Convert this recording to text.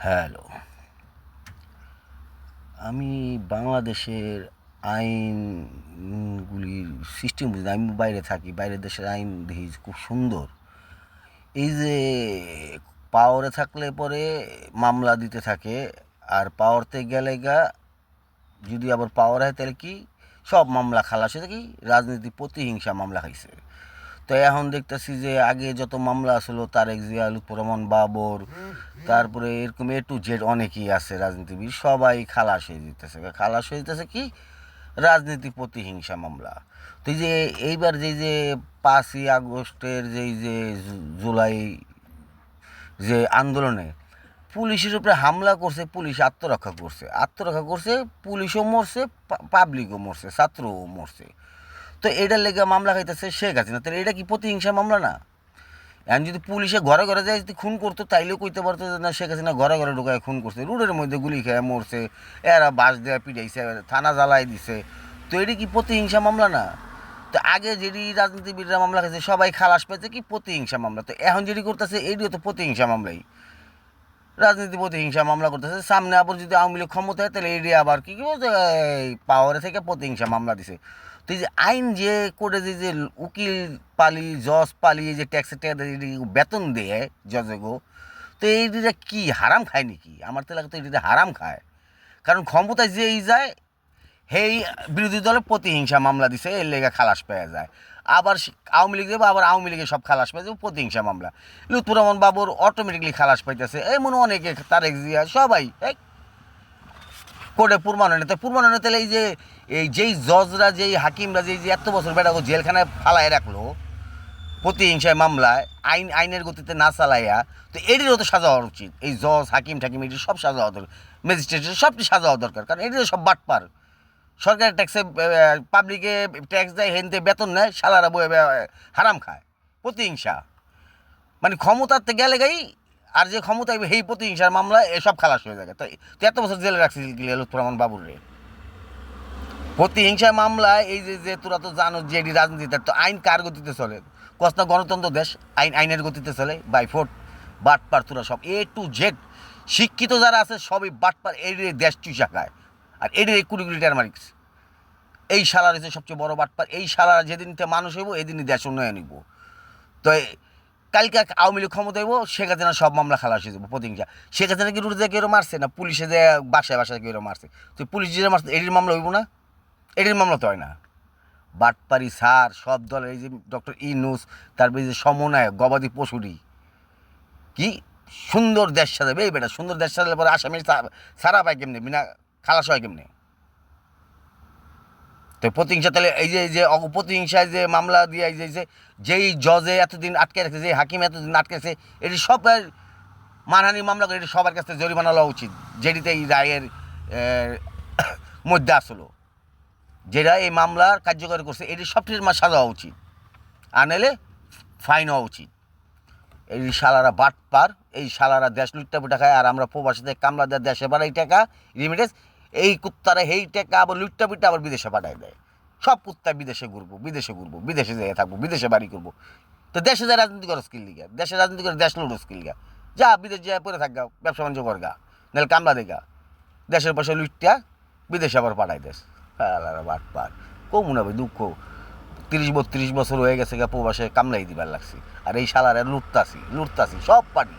Hello, আমি বাংলাদেশের আইনগুলির system বুঝি না। আমি বাইরে থাকি, বাইরের দেশের আইন দেখি খুব সুন্দর। এই যে পাওয়ারে থাকলে পরে মামলা দিতে থাকে, আর পাওয়ারতে গেলে যদি আবার পাওয়ার হয় তাহলে কি সব মামলা খালাস হয়ে কি রাজনীতি প্রতিহিংসা মামলা খাইছে। তো এখন দেখতেছি যে আগে যত মামলা আসলো তারেক জিয়া, লুৎফর রহমান বাবর, তারপরে এরকম A to Z অনেকেই আছে রাজনীতিবিদ, সবাই খালাস হয়ে যেতেছে। খালাস হয়ে যেতেছে কি রাজনীতি প্রতিহিংসা মামলা। তো এই যে এইবার যে 5ই আগস্টের যে জুলাই যে আন্দোলনে পুলিশের উপরে হামলা করছে, পুলিশ আত্মরক্ষা করছে, পুলিশও মরছে, পাবলিকও মরছে, ছাত্রও মরছে। তো এটার লেগে মামলা খাইতেছে শেখ হাসিনা। তাহলে এটা কি প্রতিহিংসা মামলা না? এখন যদি পুলিশে ঘরে ঘরে যায় যদি খুন করতো তাইলেও কইতে পারতো যে না, শেখ হাসিনা ঘরে ঘরে ঢুকায় খুন করছে, রোডের মধ্যে গুলি খেয়ে মরছে, এরা বাস দেওয়া পিটাইছে, থানা জ্বালাই দিছে। তো এটি কি প্রতিহিংসা মামলা না? তো আগে যেটি রাজনীতিবিদরা মামলা খাইছে সবাই খালাস পাইছে কি প্রতিহিংসা মামলা। তো এখন যেটি করতেছে এটিও তো প্রতিহিংসা মামলাই, রাজনীতি প্রতিহিংসা মামলা করতেছে। সামনে আবার যদি আওয়ামী লীগ ক্ষমতায় তাহলে এটি আবার কি বলতে পাওয়ারে থেকে প্রতিহিংসা মামলা দিছে। তো এই যে আইন যে করে যে উকিল পালি, জজ পালি, এই যে ট্যাক্সের টাকা বেতন দেয় জজেগো, তো এইটা কি হারাম খায় নাকি? আমার তো লাগে তো এটিতে হারাম খায়। কারণ ক্ষমতায় যেই যায় সেই বিরোধী দলের প্রতিহিংসা মামলা দিছে, এর লেগে খালাস পেয়ে যায়। আবার আওয়ামী লীগ দেবো, আবার আওয়ামী লীগের সব খালাস পেয়ে যাবে প্রতিহিংসা মামলা। লুৎফর রহমান বাবুর অটোমেটিকলি খালাস পাইতেছে, এমন অনেকে, তারেক জিয়া, সবাই কোর্টে পুরমাননে। তো পুরমাননে তাহলে যেই জজরা, যেই হাকিমরা যে এত বছর বেটা জেলখানায় ফালায় রাখলো প্রতিহিংসায় মামলায়, আইনের গতিতে না চালাইয়া, তো এটিরও তো সাজা হওয়া উচিত। এই জজ, হাকিম ঠাকিম এটির সব সাজা হওয়া দরকার, ম্যাজিস্ট্রেটের সবটি সাজা হওয়া দরকার। কারণ এটিরও সব বাটপার। সরকারের ট্যাক্সে, পাবলিকে ট্যাক্স দেয়, হেনতে বেতন নেয়, শালারা বয়ে হারাম খায়। প্রতিহিংসা মানে ক্ষমতাতে গেলে আর যে ক্ষমতা সেই প্রতিহিংসার মামলায় এসব খালাস হয়ে যায়। তো এত বছর জেলে রাখছিল লুৎফর রহমান বাবুর রে প্রতিহিংসার মামলায়। এই যে তোরা তো জানো যে এটি রাজনীতি, তো আইন কার গতিতে চলে? কস্তা গণতন্ত্র দেশ, আইনের গতিতে চলে। বাই ফোর্ট বাটপার তোরা সব A to Z শিক্ষিত যারা আছে সবই বাটপার, এর দেশ চুষা খায়। আর এর কোটি কোটি টাকার মালিক এই শালার হচ্ছে সবচেয়ে বড় বাটপার। এই শালার যেদিন মানুষ হইব এদিনই দেশ উন্নয়ন হইব। তো কালকে আওয়ামী লীগ ক্ষমতা হইব, শেখ হাসিনা সব মামলা খালাস হয়ে যাবো প্রতিহিংসা। শেখ হাসিনা কি রুটে দিয়ে কেউ মারছে না, পুলিশে যে বাসায় বাসায় কেউ মারছে, তো পুলিশ যে মারছে এটির মামলা হইব না? এটির মামলা তো হয় না। বাটপারি সার সব দলের, এই যে ডক্টর ইউনূস, তারপরে যে সমন্বয়ক গবাদি পশুরি, কি সুন্দর দেশ সাজাবে এই বেটা। সুন্দর দেশ সাজালে পরে আসামির সারা পায় কেমনি, বিনা খালাস হয় কেমনি? তো প্রতিহিংসা তাহলে এই যে প্রতিহিংসায় যে মামলা দিয়ে যেই জজে এতদিন আটকে রাখছে, যে হাকিম এতদিন আটকে রাখছে, এটি সব মানহানি মামলা করে এটি সবার কাছে জরিমানা লওয়া উচিত, যেটিতে এই রায়ের মধ্যে আসলো, যেটা এই মামলার কার্যকরী করছে, এটি সবটির সাজা হওয়া উচিত। আর নাহলে ফাইন হওয়া উচিত। এই শালারা বাটপার, এই শালারা দেশ লুটটা পুটা খায়, আর আমরা প্রবাসীদের কামলা দেয় দেশে বাড়াই টাকা রিমিটেন্স, এই কুত্তারা সেই টাকা আবার লুটটা পিটটা আবার বিদেশে পাঠায় দেয়। সব কুত্তা বিদেশে ঘুরবো, বিদেশে যেয়ে থাকবো, বিদেশে বাড়ি করবো। তো দেশে যায় রাজনীতি করো স্কিল লিগা, দেশে রাজনীতি করে দেশ লুটো স্কিল গা, যা বিদেশ যায় পরে থাকগা, ব্যবসা বাণিজ্য করগা, নাহলে কামলা দেখা দেশের পয়সা লুটটা বিদেশে আবার পাঠায় দেশ। শালারা বাটপার, কমু না ভাই দুঃখ। 30-32 বছর হয়ে গেছে গা প্রবাসে কামলাই দিবার লাগছি, আর এই শালারা লুটতাছি সব পার্টি।